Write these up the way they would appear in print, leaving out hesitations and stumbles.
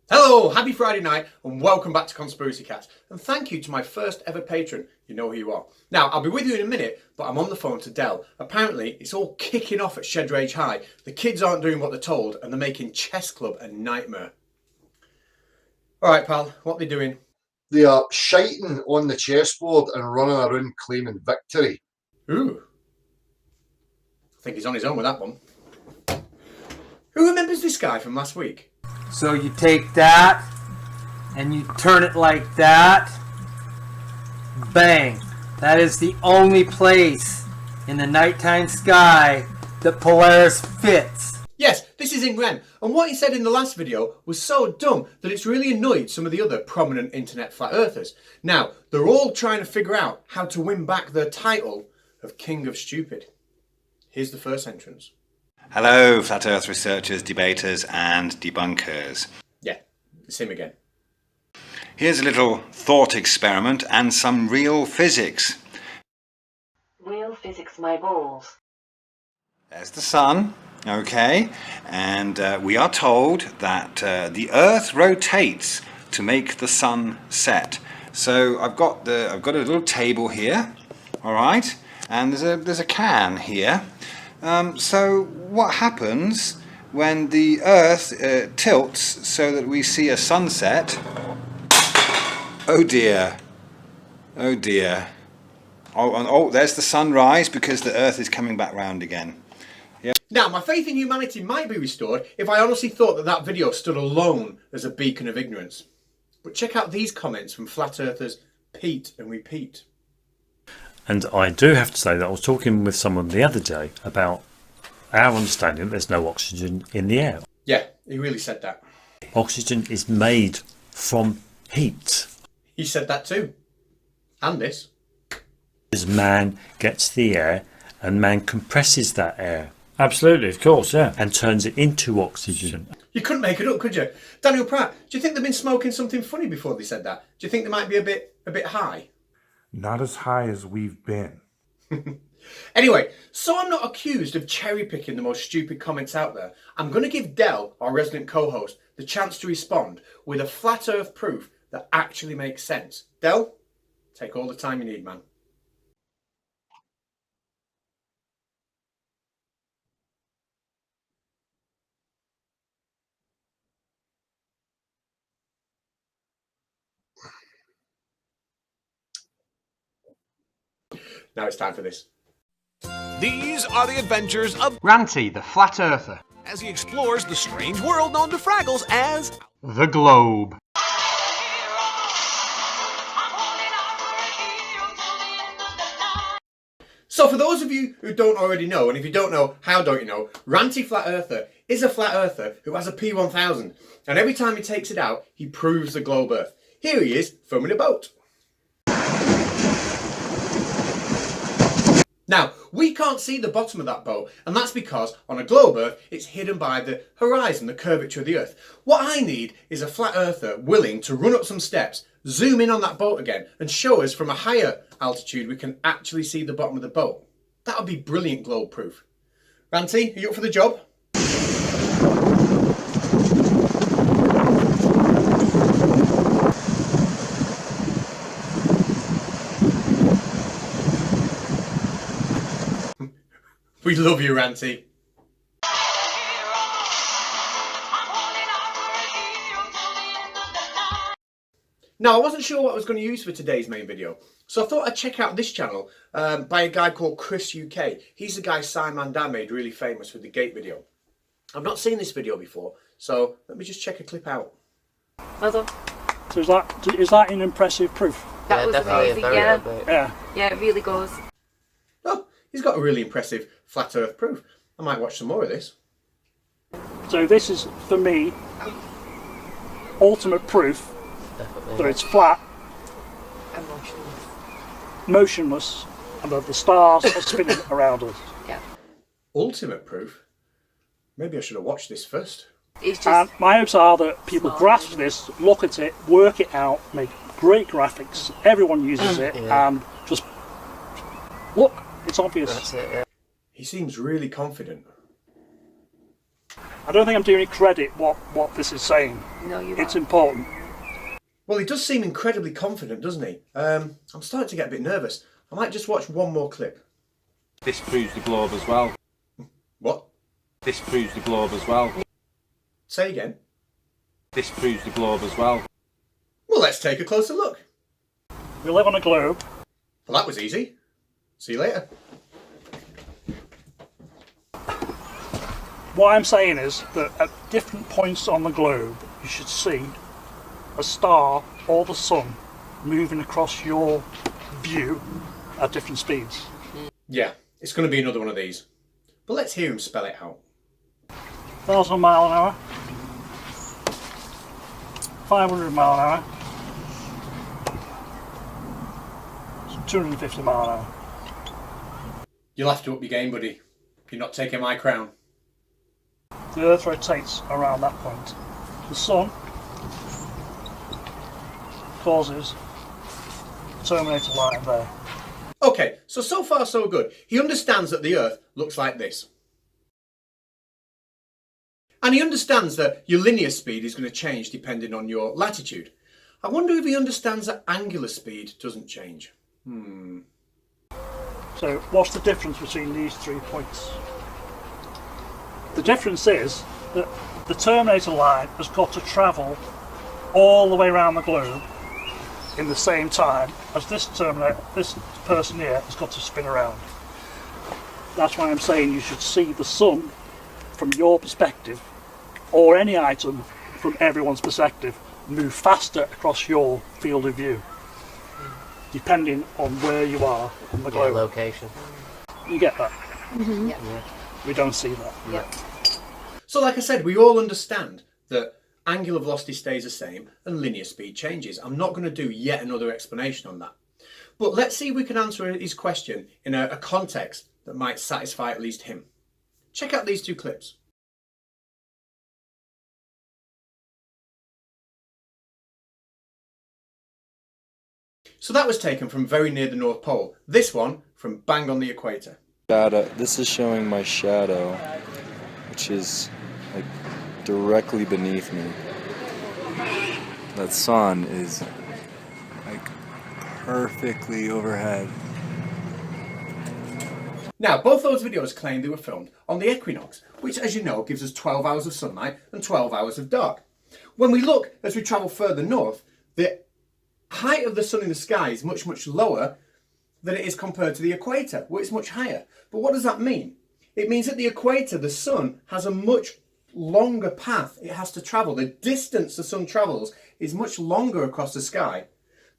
Hello, happy Friday night and welcome back to Conspiracy Catz. And thank you to my first ever patron. You know who you are. Now, I'll be with you in a minute, but I'm on the phone to Del. Apparently, it's all kicking off at Shedrage High. The kids aren't doing what they're told and they're making chess club a nightmare. All right, pal, what are they doing? They are shiting on the chessboard and running around claiming victory. Ooh. I think he's on his own with that one. Who remembers this guy from last week? So you take that and you turn it like that. Bang. That is the only place in the nighttime sky that Polaris fits. Yes, this is in Ren, and what he said in the last video was so dumb that it's really annoyed some of the other prominent internet flat earthers. Now, they're all trying to figure out how to win back their title of King of Stupid. Here's the first entrance. Hello, flat earth researchers, debaters and debunkers. Yeah, it's him again. Here's a little thought experiment and some real physics. Real physics, my balls. There's the sun, okay, and we are told that the earth rotates to make the sun set. So I've got a little table here, all right, and there's a can here. So what happens when the earth tilts so that we see a sunset? Oh dear, oh dear. Oh, there's the sunrise because the earth is coming back round again. Yep. Now, my faith in humanity might be restored if I honestly thought that video stood alone as a beacon of ignorance. But check out these comments from flat earthers Pete and Repeat. And I do have to say that I was talking with someone the other day about our understanding that there's no oxygen in the air. Yeah, he really said that. Oxygen is made from heat. He said that too. And this. As man gets the air and man compresses that air. Absolutely, of course, yeah. And turns it into oxygen. You couldn't make it up, could you? Daniel Pratt, do you think they've been smoking something funny before they said that? Do you think they might be a bit high? Not as high as we've been. Anyway, so I'm not accused of cherry picking the most stupid comments out there, I'm going to give Del, our resident co-host, the chance to respond with a flat earth proof that actually makes sense. Del, take all the time you need, man. Now it's time for this. These are the adventures of Ranty, the flat earther, as he explores the strange world known to Fraggles as the globe. So for those of you who don't already know, and if you don't know, how don't you know, Ranty Flat Earther is a flat earther who has a P1000, and every time he takes it out, he proves the globe earth. Here he is, filming a boat. Now, we can't see the bottom of that boat, and that's because on a globe earth, it's hidden by the horizon, the curvature of the earth. What I need is a flat earther willing to run up some steps, zoom in on that boat again, and show us from a higher altitude we can actually see the bottom of the boat. That would be brilliant globe proof. Ranty, are you up for the job? We love you, Ranty. Now, I wasn't sure what I was going to use for today's main video, so I thought I'd check out this channel by a guy called Chris UK. He's the guy Simon Dan made really famous with the gate video. I've not seen this video before, so let me just check a clip out. So is that an impressive proof? That was amazing, yeah. Yeah, it really goes. Oh, he's got a really impressive flat earth proof. I might watch some more of this. So this is, for me, ultimate proof that it's flat, And motionless, and that the stars are spinning around us. Yeah. Ultimate proof? Maybe I should have watched this first. It's just And my hopes are that people grasp this, look at it, work it out, make great graphics, everyone uses it, and just look, it's obvious. That's it, yeah. He seems really confident. I don't think I'm doing it credit what this is saying. No, you It's are. important. Well, he does seem incredibly confident, doesn't he? I'm starting to get a bit nervous. I might just watch one more clip. This proves the globe as well. What? This proves the globe as well. Say again. This proves the globe as well. Well, let's take a closer look. We live on a globe. Well, that was easy. See you later. What I'm saying is that at different points on the globe, you should see a star or the sun moving across your view at different speeds. Yeah, it's going to be another one of these. But let's hear him spell it out. 1,000 mile an hour, 500 mile an hour, 250 mile an hour. You'll have to up your game, buddy. You're not taking my crown. The Earth rotates around that point. The sun causes a terminator line there. Okay, so far so good. He understands that the Earth looks like this. And he understands that your linear speed is going to change depending on your latitude. I wonder if he understands that angular speed doesn't change. So what's the difference between these 3 points? The difference is that the terminator line has got to travel all the way around the globe in the same time as this person here has got to spin around. That's why I'm saying you should see the sun from your perspective, or any item from everyone's perspective, move faster across your field of view, depending on where you are on the globe. Location. You get that? Mm-hmm. Yeah. We don't see that. Yep. So like I said, we all understand that angular velocity stays the same and linear speed changes. I'm not going to do yet another explanation on that. But let's see if we can answer his question in a context that might satisfy at least him. Check out these 2 clips. So that was taken from very near the North Pole. This one from bang on the equator. This is showing my shadow, which is like directly beneath me. That sun is like perfectly overhead. Now, both those videos claim they were filmed on the equinox, which, as you know, gives us 12 hours of sunlight and 12 hours of dark. When we look, as we travel further north, the height of the sun in the sky is much, much lower than it is compared to the equator, where it's much higher. But what does that mean? It means at the equator, the sun has a much longer path it has to travel. The distance the sun travels is much longer across the sky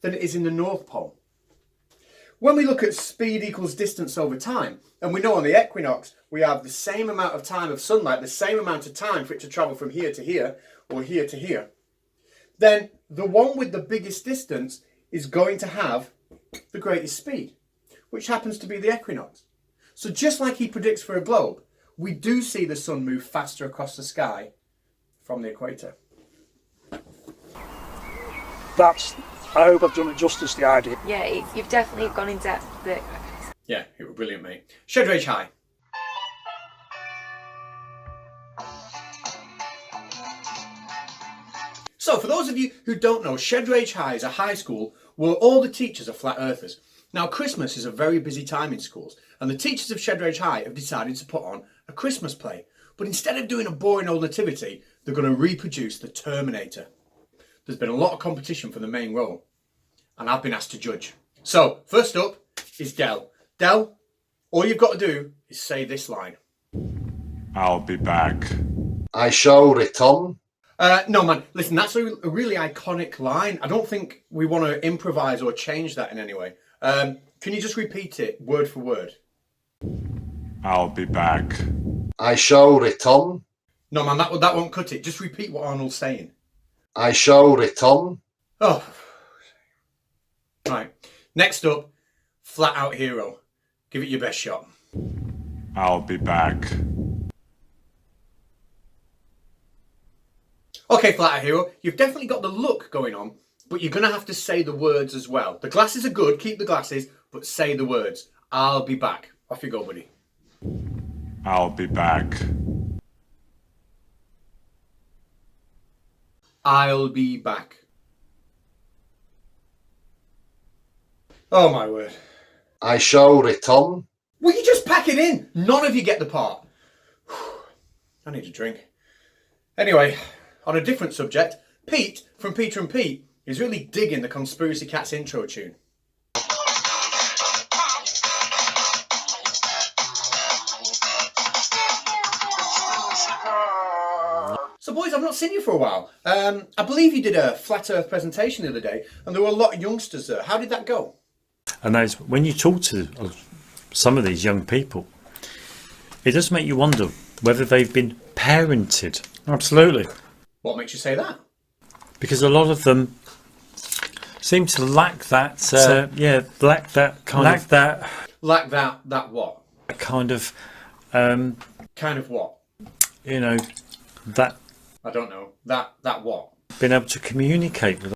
than it is in the North Pole. When we look at speed equals distance over time, and we know on the equinox we have the same amount of time of sunlight, the same amount of time for it to travel from here to here or here to here, then the one with the biggest distance is going to have the greatest speed, which happens to be the equinox. So just like he predicts for a globe, we do see the sun move faster across the sky from the equator. I hope I've done it justice, the idea. Yeah, you've definitely gone in depth. Yeah, it was brilliant, mate. Shed Rage High. So, for those of you who don't know, Shed Rage High is a high school where all the teachers are flat earthers. Now, Christmas is a very busy time in schools, and the teachers of Shed Rage High have decided to put on a Christmas play. But instead of doing a boring old nativity, they're going to reproduce the Terminator. There's been a lot of competition for the main role, and I've been asked to judge. So, first up is Del. Del, all you've got to do is say this line. I'll be back. I shall return. No, man, listen, that's a really iconic line. I don't think we want to improvise or change that in any way. Can you just repeat it word for word? I'll be back. I shall return. No, man, that won't cut it. Just repeat what Arnold's saying. I shall return. Oh. Right. Next up, Flat Out Hero. Give it your best shot. I'll be back. Okay, Flat Out Hero, you've definitely got the look going on, but you're going to have to say the words as well. The glasses are good, keep the glasses, but say the words. I'll be back. Off you go, buddy. I'll be back. I'll be back. Oh my word. I shall return. Will you just pack it in? None of you get the part. I need a drink. Anyway, on a different subject, Pete from Peter and Pete is really digging the Conspiracy Cats intro tune. So boys, I've not seen you for a while. I believe you did a Flat Earth presentation the other day and there were a lot of youngsters there. How did that go? And when you talk to some of these young people, it does make you wonder whether they've been parented. Absolutely. What makes you say that? Because a lot of them seem to lack that, lack that what? Kind of, kind of what? You know, that. I don't know. That what? Being able to communicate with.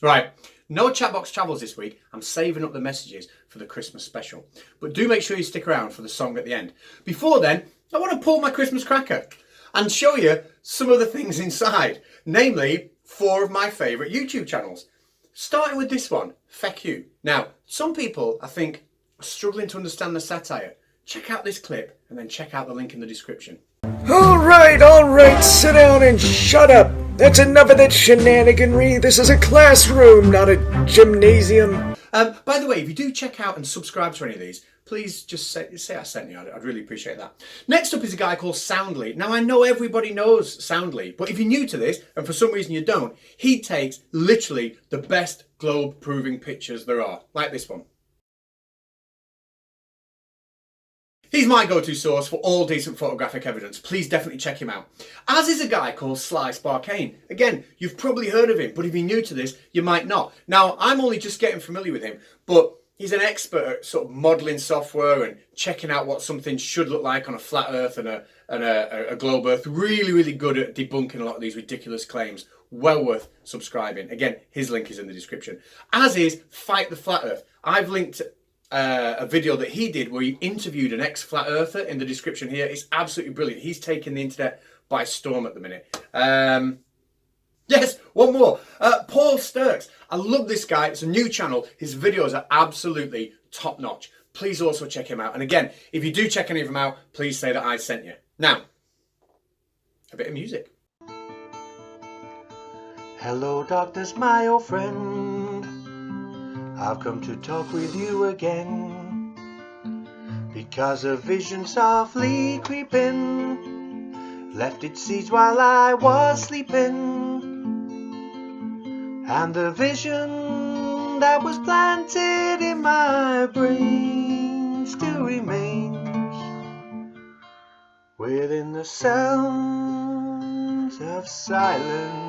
Right. No Chatbox Travels this week. I'm saving up the messages for the Christmas special. But do make sure you stick around for the song at the end. Before then, I want to pull my Christmas cracker and show you some of the things inside. Namely, 4 of my favourite YouTube channels. Starting with this one, Feck You. Now, some people, I think, are struggling to understand the satire. Check out this clip and then check out the link in the description. All right, sit down and shut up. That's enough of that shenaniganry. This is a classroom, not a gymnasium. By the way, if you do check out and subscribe to any of these, please just say I sent you. I'd really appreciate that. Next up is a guy called Soundly. Now, I know everybody knows Soundly, but if you're new to this, and for some reason you don't, he takes literally the best globe-proving pictures there are, like this one. He's my go-to source for all decent photographic evidence. Please definitely check him out. As is a guy called Sparkane. Again, you've probably heard of him, but if you're new to this, you might not. Now, I'm only just getting familiar with him, but he's an expert at sort of modelling software and checking out what something should look like on a flat Earth and a globe Earth. Really, really good at debunking a lot of these ridiculous claims. Well worth subscribing. Again, his link is in the description. As is Fight the Flat Earth. I've linked a video that he did where he interviewed an ex-flat earther in the description here. It's absolutely brilliant. He's taken the internet by storm at the minute. Yes, one more. Paulsterx. I love this guy. It's a new channel. His videos are absolutely top-notch. Please also check him out. And again, if you do check any of them out, please say that I sent you. Now, a bit of music. Hello, darkness, my old friend. I've come to talk with you again, because a vision softly creeping left its seeds while I was sleeping, and the vision that was planted in my brain still remains within the sounds of silence.